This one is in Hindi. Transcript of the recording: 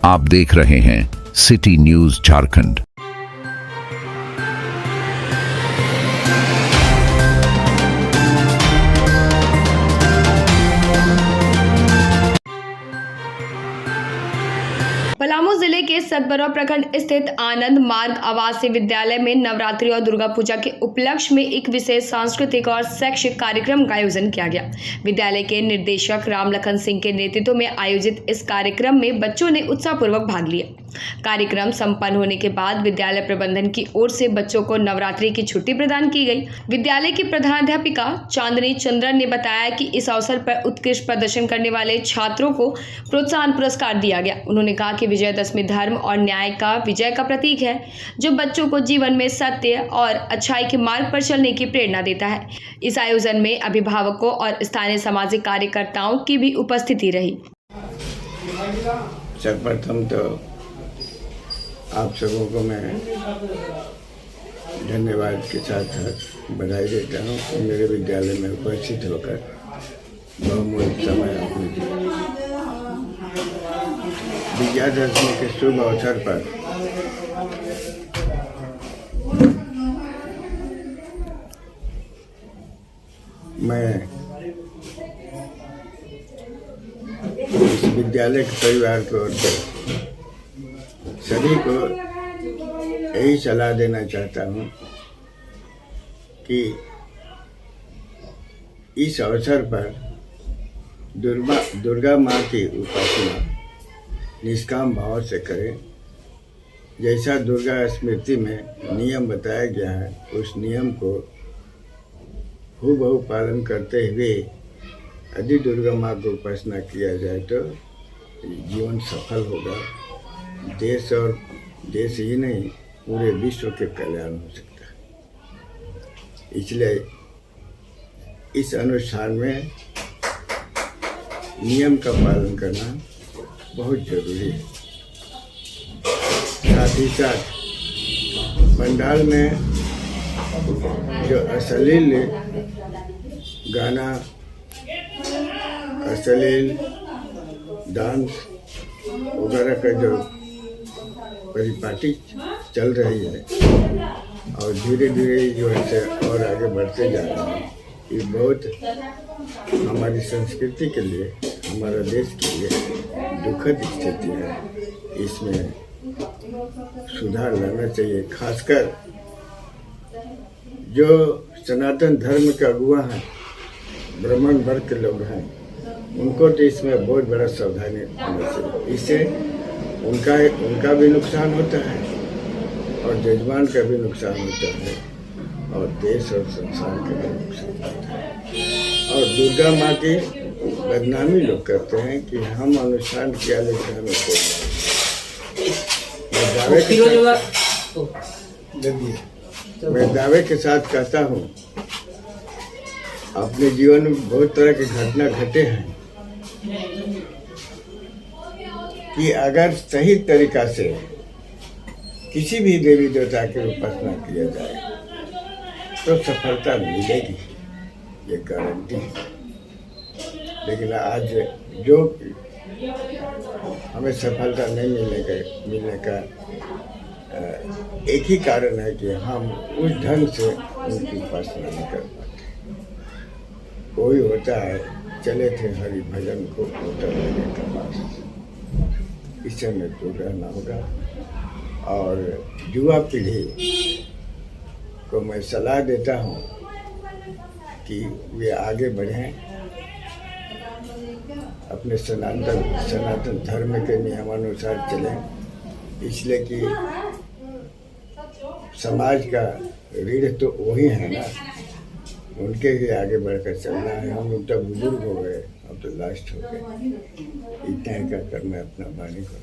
आप देख रहे हैं सिटी न्यूज झारखंड। पलामू जिले के सतबरवा प्रखंड स्थित आनंद मार्ग आवासीय विद्यालय में नवरात्रि और दुर्गा पूजा के उपलक्ष्य में एक विशेष सांस्कृतिक और शैक्षिक कार्यक्रम का आयोजन किया गया। विद्यालय के निर्देशक राम लखन सिंह के नेतृत्व में आयोजित इस कार्यक्रम में बच्चों ने उत्साहपूर्वक भाग लिया। कार्यक्रम संपन्न होने के बाद विद्यालय प्रबंधन की ओर से बच्चों को नवरात्रि की छुट्टी प्रदान की गई। विद्यालय की प्रधानाध्यापिका चांदनी चंद्रन ने बताया कि इस अवसर पर उत्कृष्ट प्रदर्शन करने वाले छात्रों को प्रोत्साहन पुरस्कार दिया गया। उन्होंने कहा कि विजयदशमी धर्म और न्याय का विजय का प्रतीक है, जो बच्चों को जीवन में सत्य और अच्छाई के मार्ग पर चलने की प्रेरणा देता है। इस आयोजन में अभिभावकों और स्थानीय सामाजिक कार्यकर्ताओं की भी उपस्थिति रही। सर्वप्रथम तो आप सबों को मैं धन्यवाद के साथ बधाई देता हूँ कि मेरे विद्यालय में उपस्थित होकर बहुमूल्य समय आपने दिया। विजयादशमी के शुभ अवसर पर मैं इस विद्यालय के परिवार को और सभी को यही सलाह देना चाहता हूँ कि इस अवसर पर दुर्गा माँ की उपासना निष्काम भाव से करें। जैसा दुर्गा स्मृति में नियम बताया गया है, उस नियम को हूबहू पालन करते हुए यदि दुर्गा माँ की उपासना किया जाए तो जीवन सफल होगा। देश और देश ही नहीं, पूरे विश्व के कल्याण हो सकता है। इसलिए इस अनुष्ठान में नियम का पालन करना बहुत जरूरी है। साथ ही साथ पंडाल में जो अश्लील गाना, अश्लील डांस वगैरह का जो परिपाटी चल रही है और धीरे धीरे जो है और आगे बढ़ते जा रहे हैं, ये बहुत हमारी संस्कृति के लिए, हमारा देश के लिए दुखद स्थिति है। इसमें सुधार लाना चाहिए। खासकर जो सनातन धर्म के अगुआ हैं, ब्राह्मण वर्ग के लोग हैं, उनको तो इसमें बहुत बड़ा सावधानी होना चाहिए। इससे उनका भी नुकसान होता है और जजमान का भी नुकसान होता है और देश और संसार का भी नुकसान होता है। और दुर्गा माँ की बदनामी लोग करते हैं कि हम अनुष्ठान किया लेकिन हमें मैं दावे के साथ कहता हूँ, अपने जीवन में बहुत तरह की घटना घटे हैं कि अगर सही तरीका से किसी भी देवी देवता की उपासना किया जाए तो सफलता मिलेगी, ये गारंटी है। लेकिन आज जो हमें सफलता नहीं मिलने का एक ही कारण है कि हम उस ढंग से उनकी उपासना नहीं कर पाते। कोई होता है, चले थे हरि भजन को होटल के पास, इससे में दूर रहना होगा। और युवा पीढ़ी को मैं सलाह देता हूँ कि वे आगे बढ़ें, अपने सनातन धर्म के नियमानुसार चलें। इसलिए कि समाज का रीढ़ तो वही है ना, उनके ही आगे बढ़कर चलना है। हम लोग तो बुजुर्ग हो गए, अब तो लास्ट हो गए। इतना ही कर मैं अपना वाणी को